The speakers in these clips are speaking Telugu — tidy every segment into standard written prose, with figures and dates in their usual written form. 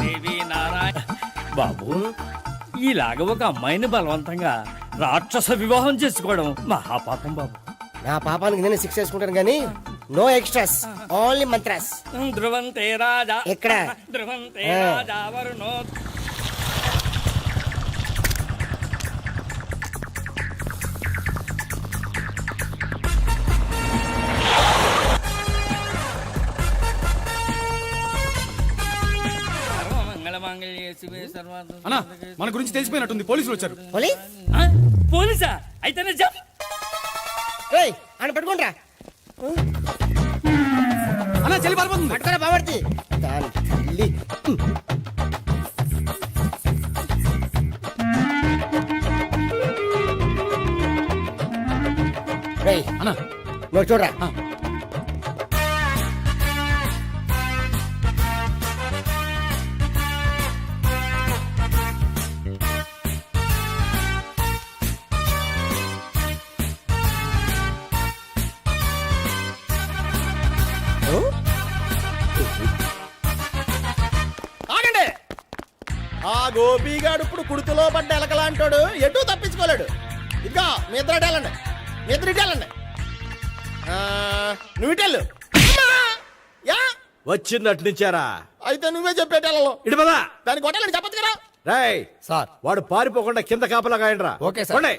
దేవి నారాయణ. బాబు, ఇలాగ ఒక అమ్మాయిని బలవంతంగా రాక్షస వివాహం చేసుకోవడం మహాపాపం బాబు. నా పాపానికి నేను శిక్ష వేసుకుంటాను కానీ నో ఎక్స్ట్రాస్, ఓన్లీ మంత్రాస్. ధ్రువంతే రాజా ఎక్కడ? ధ్రువంతే రాజా వరుణో. అన్నా, మన గురించి తెలిసిపోయినట్టుంది, పోలీసులు వచ్చారు. పోలీస్? పోలీసా? అయితేనే జప్. ఏయ్, ఆయన పట్టుకుంటా. అన్నా, చెల్లి పారిపోతుంది. పట్టుకోరా బావర్తి. దాని తల్లి. రేయ్, అన్నా, నువ్వు చూడరా. ఆగండి. ఆ గోపిగాడు ఇప్పుడు కుడుతులో పడ్డ ఎలకలాంటాడు, ఎటు తప్పించుకోలేడు. ఇంకా మీ ఇద్దరు వెళ్ళండి, మీ ఇద్దరు ఇటెళ్ళండి. నువ్వు ఇటెళ్ళు. యా వచ్చిందటు నుంచారా? అయితే నువ్వే చెప్పేటెళ్ళలో ఇటు పదా. దానికి కొట్టాలని చెప్పచ్చు కదా. రాయ్ సార్, వాడు పారిపోకుండా కింద కాపలా కాయండిరా. Okay sir.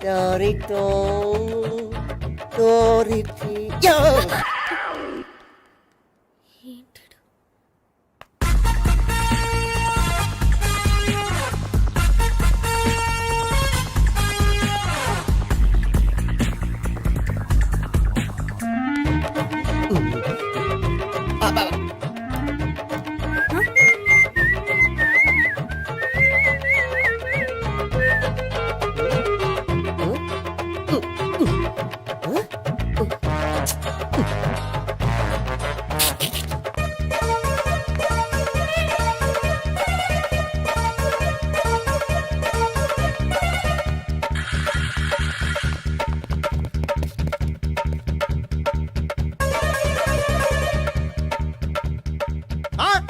Dorito, Dorito.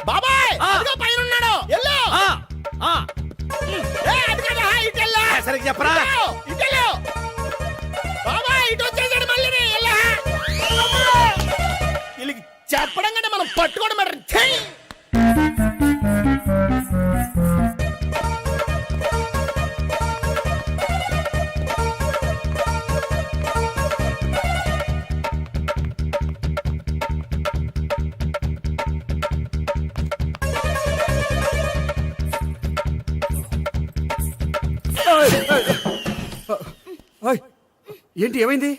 బాబాయ్ పైన ఉన్నాడు. సరే చెప్పరా. ఇటెళ్ళు బాబాయ్, ఇటు వచ్చేసాడు మళ్ళీ. వీళ్ళకి చెప్పడం కంటే మనం పట్టుకోవడం బెటర్. ఏంటి, ఏమైంది?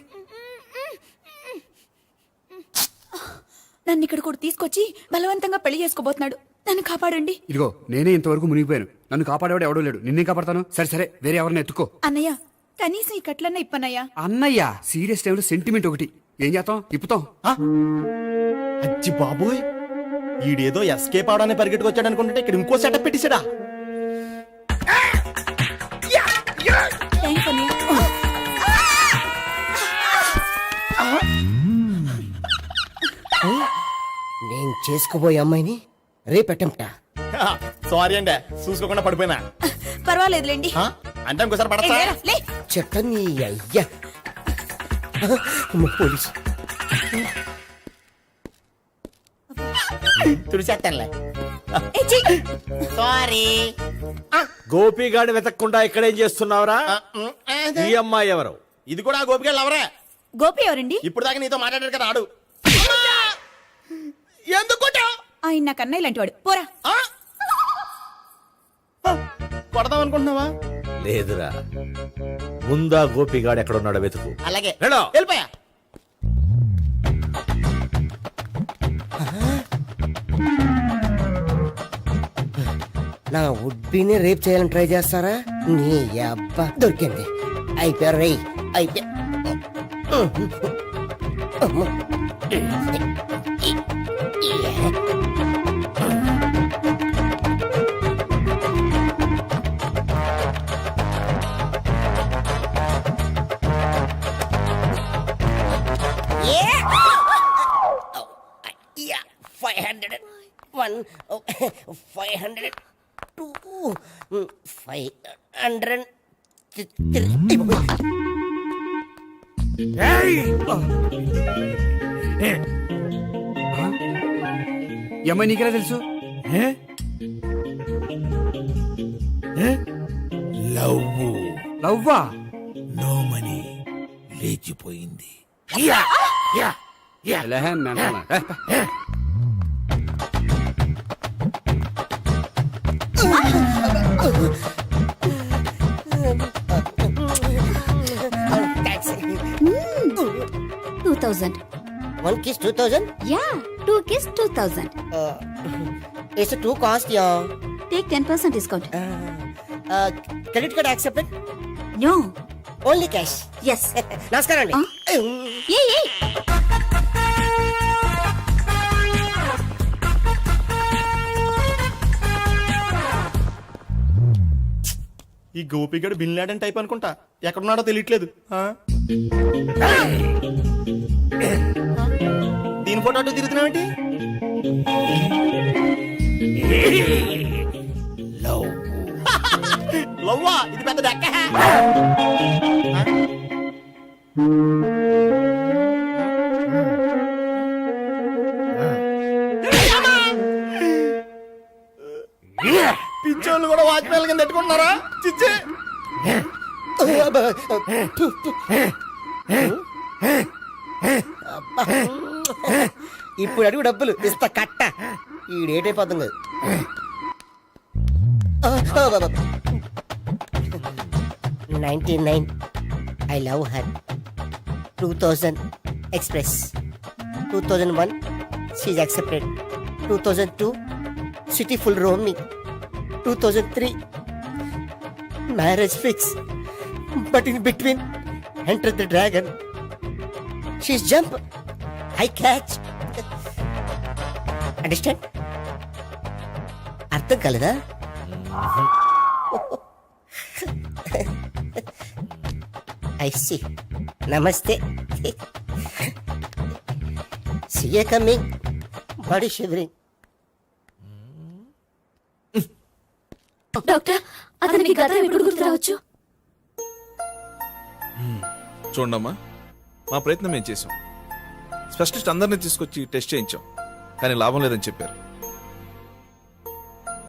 నన్ను ఇక్కడ కూడా తీసుకొచ్చి బలవంతంగా పెళ్లి చేసుకోబోతున్నాడు. నన్ను కాపాడండి. ఇదిగో, నేనే ఇంతవరకు మునిగిపోయాను. నన్ను కాపాడేవాడు ఎవడో లేడు. నిన్నే కాపాడతాను. సరే సరే, వేరే ఎవరిని ఎత్తుకో. అన్నయ్య, కనీసం ఈ కట్లన్నా ఇప్పన్నయ్యా. అన్నయ్య, సీరియస్ టైంలో సెంటిమెంట్ ఒకటి. ఏం చేస్తాం, ఇప్పుతాం. అచ్చి బాబోయ్, ఈడేదో ఎస్కేప్ అవడానికి పరిగెట్టుకొచ్చాడు అనుకుంటే ఇక్కడ ఇంకో సెటప్ పెట్టేశాడా. థ్యాంక్స్ అన్నయ్య. నేను చేసుకోబోయే అమ్మాయిని రేపెట్టంట. సారీ అండి, చూసుకోకుండా పడిపోయినా. పర్వాలేదులేండి. అంటే ఇంకోసారి పడతా. చెట్టని అయ్యా. పోలీసు తుడిచేస్తానులే. సారీ. గోపిగాడి వెతకకుండా ఇక్కడేం చేస్తున్నావురా? ఈ అమ్మాయి ఎవరు? ఇది కూడా గోపిగాళ్ళు ఎవరే? గోపి ఎవరండి? ఇప్పుడు దాకా నీతో మాట్లాడారు కదా, ఆడు. ఎందుకు ఆయన నాకు అన్నయ్య లాంటి వాడు. పోరా. కొడదాం అనుకుంటున్నావా? లేదురా ముందా గోపిగాడు ఎక్కడున్నాడో వెతుకు. అలాగే వెళ్ళు. వెళ్ళిపోయా. నా ఉడ్బీని రేప్ చేయాలని ట్రై చేస్తారా? నీ అబ్బా దొరికింది. అయిపోయారు రేయ్, అయిపోయా. Yeah, 501, 502, 503. ఈ అమ్మాయి నీకెలా తెలుసు? లవ్వా? నో మనీ లేచిపోయింది. ఎలహే మెంటనా. Taxi. 2000. One kiss 2000? Yeah, 2 kiss 2000. It's too cost, yeah. Take 10% discount. Credit card accepted? No. Only cash. Yes. నమస్కారం అండి. Hey. ఈ గోపిగడు బిన్ లాడెన్ టైప్ అనుకుంటా. ఎక్కడున్నాడో తెలియట్లేదు. ఆ? దీని ఫోటో అటు తిరుగుతున్నావేంటి? లవ్వా? ఇది పెద్ద డెక్క. పిచ్చోళ్ళు కూడా వాచ్మెన్ కింద పెట్టుకుంటున్నారా? చిచ్చే. ఇప్పుడు అడుగు డబ్బులు ఇస్తా కట్ట. ఈ డేట్ అయిపోతుంది కదా. 99 I love her. 2000 express. 2001 she's accepted. 2002 city full roaming. 2003 marriage fix. But in between enter the dragon. She's jump, I catch. Understand? అర్థం కలదా? I see. Namaste. See you coming. Body shivering. Doctor, అతనికి గతం ఎప్పుడు గుర్తు రావచ్చు? చూడమ్మా, మా ప్రయత్నం మేము చేసాం. స్పెషలిస్ట్ అందరినీ తీసుకొచ్చి టెస్ట్ చేయించాం, కానీ లాభం లేదని చెప్పారు.